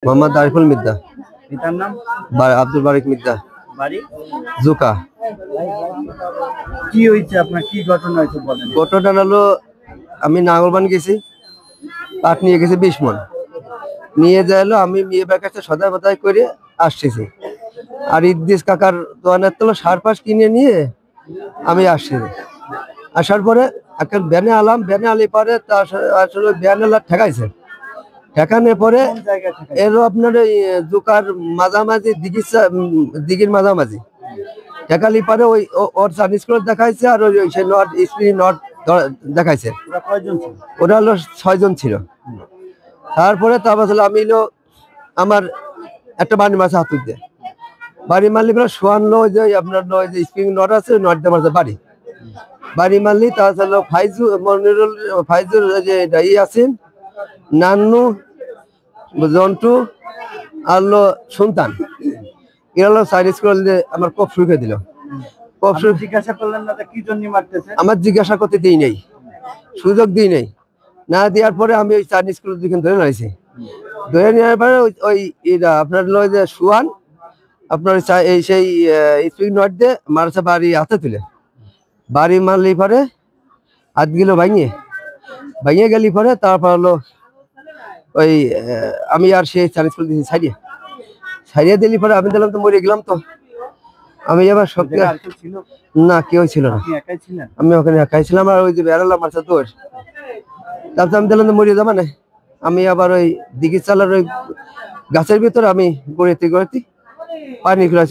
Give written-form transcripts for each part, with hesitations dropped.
মোহাম্মদ আরিফুল মিদ্দা। পিতার নাম? আব্দুল বারিক মিদ্দা। বাড়ি? জুকা। কি হয়েছে আপনার, কি ঘটনা হয়েছে বলেন? ঘটনাটা হলো আমি নাঙ্গলবান গেছি, পাট নিয়ে গেছি 20 মণ নিয়ে যাইলো। আমি মেয়ে বার কাছে সদাই বদাই করে আসতেছি, আর ইদ্দিস কাকার দোকানের তো সার পাশ কিনে নিয়ে আমি আসছি। আসার পরে একটা ব্যানে আলাম, ব্যানে আলি পরে তার আসলে ব্যান আলা ঠেকাইছে। ঠেকানোর পরে এলো আপনার ওই জুকার মাঝামাঝি দিঘির মাঝামাঝি ঠেকালি পরে ওই ওর চাইনিজ করে দেখাইছে, আর ওই সে নট স্প্রিং নট দেখাইছে। ওরা হলো 6 জন ছিল। তারপরে আমি আমার একটা বাড়ি মাছ হাত দিয়ে বাড়ি মারলি পরে শোয়ানলো যে আপনার যে স্প্রিং নট আছে, নট দিয়ে মারছে বাড়ি মারলি। তাছাড়া ফাইজুর যে ই আছেন, নান্নু, জন্টু আর সন্তান, এরা হলো চাইনিজ করে আমার কপ শুরু করে দিল। জিজ্ঞাসা করলেন না কি জন্য মারতেছে? আমার জিজ্ঞাসা করতে দিই নেই, সুযোগ দিই নেই। না দেওয়ার পরে আমি ওই চাইনিজ করে ধরে নিয়েছি। ধরে নেওয়ার পরে ওই আপনার যে সুয়ান আপনার এই সেই স্প্রিং নট দিয়ে মারছে বাড়ি হাতে তুলে। বাড়ি মারলি পরে হাত গেল ভাঙিয়ে গেলি পরে তারপর হলো ওই আমি আর সেই চাইনিজ করে দিয়েছি ছাড়িয়ে দিলি পরে আমি দিলাম তো মরে গেলাম। তো আমি এবার সত্যি না, কেউ ছিল না, আমি ওখানে একাই ছিলাম। আর ওই যে বেড়ালাম মারছে তোর, তারপর আমি দিলাম তো মরে যাবা না। আমি আবার ওই দিঘির চালার ওই গাছের ভিতরে আমি গড়িতে পানি খুলে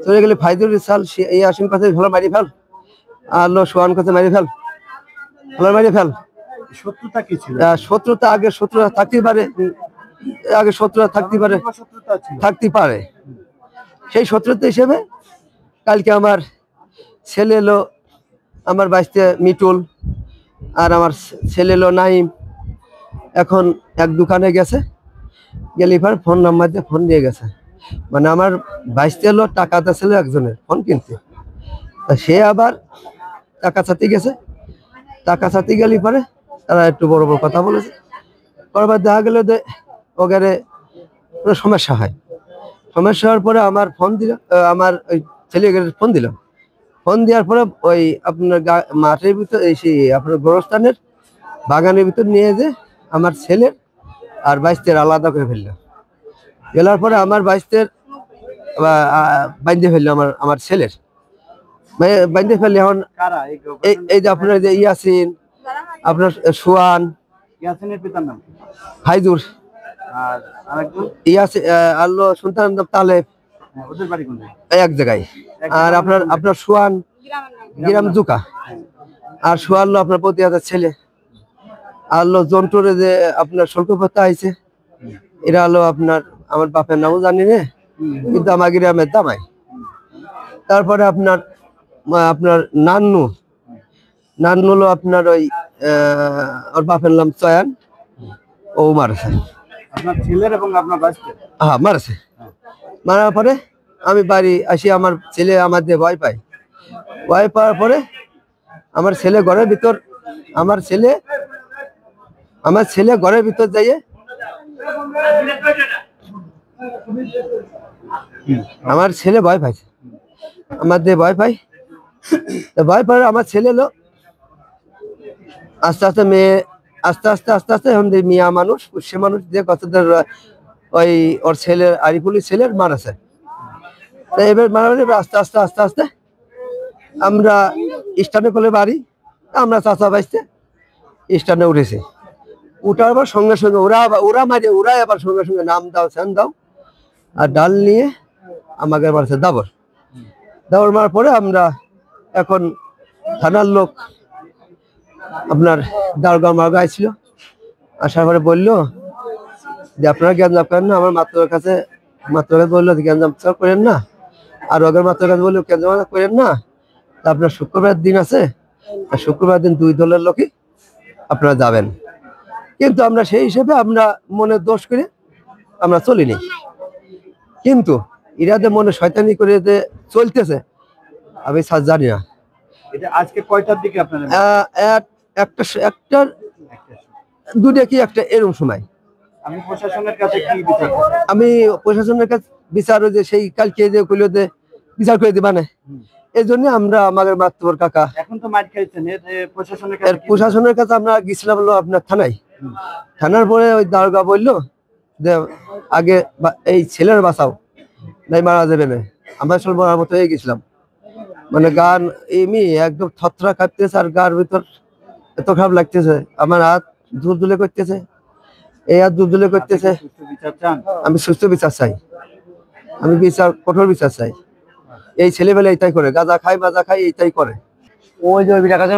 চলে গেলে ফাইজুর চাল এই আসিম কাছে ভালো মারি ফেল, আর সোহান কাছে মারি ফেল, ভালো মারি ফেল। শত্রুতা কি ছিল? শত্রুতা আগে শত্রুতা থাকতে পারে, সেই শত্রুতা হিসেবে কালকে আমার ছেলে এলো, আমার বাড়িতে মিটুল, আর আমার ছেলে এলো নাইম। এখন এক দোকানে গেছে, গেলে পর ফোন নাম্বার দিয়ে ফোন দিয়ে গেছে, মানে আমার বাইশতে এলো টাকাতে ছিল একজনের ফোন কিনতে। সে আবার টাকা চাতে গেছে, টাকা চাতে গেলে পরে তারা একটু বড় বড় কথা বলেছে। পরবার দেখা গেল যে ওখানে সমস্যা হয়। সমস্যা হওয়ার পরে আমার ফোন দিল, আমার ওই ছেলে ফোন দিল। ফোন দেওয়ার পরে ওই আপনার মাঠের ভিতর সেই আপনার গোরস্থানের বাগানের ভিতর নিয়ে যে আমার ছেলের আর বাইশতের আলাদা করে ফেললো। ফেলার পরে আমার বাইশতের বাইন্ধে ফেললো আমার ছেলের বাইন্ধে ফেললে। এখন এই যে আপনার যে ইয়াসিন, আপনার সোয়ান, ইয়াসিনের পিতার নাম ফাইজুর, আর আরেকজন আল্লাহ সন্তান তালেব, ওদের বাড়ি কোন এক জায়গায়। আর আপনার সোয়ান গ্রাম জুকা, আর সোয়ান আপনার প্রতি হাজার ছেলে। আর জন্টুরে যে আপনার শল্কপত্তা আইছে, এরা হলো আপনার আমার বাপের নামও জানি না, কিন্তু আমার গ্রামের দামাই। তারপরে আপনার নান্নু হলো আপনার ওই ওর বাপের নাম চয়ান, ও মারছে আপনার ছেলের এবং আপনার বাচ্চার। হ্যাঁ মারছে। মারার পরে আমি বাড়ি আসি, আমার ছেলে আমার দিয়ে ভয় পাওয়ার পরে আমার ছেলে ঘরের ভিতর যাইয়ে আমার ছেলে ভয় পাইছে, আমার দিয়ে ভয় পায় আমার ছেলে এলো আস্তে আস্তে এখন মিয়া মানুষ সে মানুষ দিয়ে কতদের ওই ওর ছেলের আরিফুলের ছেলের মারাছে। তাই এবার মারামারি আস্তে আস্তে আমরা স্টানে কোলে বাড়ি, আমরা চাচা বাইসতে স্টানে উঠেছি। উঠার পর সঙ্গে সঙ্গে ওরা আবার সঙ্গে নাম দাও স্যান দাও আর ডাল নিয়ে আমাকে মারছে দাবর মারার পরে আমরা এখন থানার লোক আপনার দারগাঁও মারগাঁও ছিল। আসার পরে বললো যে আপনারা গ্যাঞ্জাম করেন না, আমার মাত্রার কাছে বললো গ্যাঞ্জাম করেন না, আর ওদের মাত্রার কাছে বললো গ্যাঞ্জাম করেন না। তা আপনার শুক্রবার দিন আছে, শুক্রবার দিন 2 দলের লোকই আপনারা যাবেন। কিন্তু আমরা সেই হিসেবে আমরা মনে দোষ করে আমরা চলিনি, কিন্তু ইরাদের মনে শয়তানি করে যে চলতেছে আমি জানি না। এটা আজকে কয়টার দিকে আপনারা? একটা দুটা কি একটা এরকম সময় আমি প্রশাসনের কাছে কি বিচার চান? আমি প্রশাসনের কাছে বিচার, ওই যে সেই কালকে যে কইলো যে বিচার করে দিবা না, এই জন্য আমরা আমাদের মাতবর কাকা এখন তো মার খাইছেন, এর প্রশাসনের এর কাছে কি বিচার? প্রশাসনের কাছে আমরা গেছিলাম হলো আপনার থানায়। থানার পরে ওই দারোগা বললো যে আগে এই ছেলের বাঁচাও, নাই মারা যাবে না। আমরা সব মরার মতো হয়ে গেছিলাম, মানে গান এমনি একদম থতরা কাঁপতেছে, আর গার ভিতর এত খারাপ লাগতেছে, আমার হাত দুলে করতেছে, এই হাত দুলে করতেছে। সুষ্ঠু বিচার চান? আমি সুস্থ বিচার চাই, আমি বিচার, কঠোর বিচার চাই। এই ছেলেবেলা এইটাই করে, গাঁজা খায় মাজা খায়, এইটাই করে। ওই যে ওই কাছে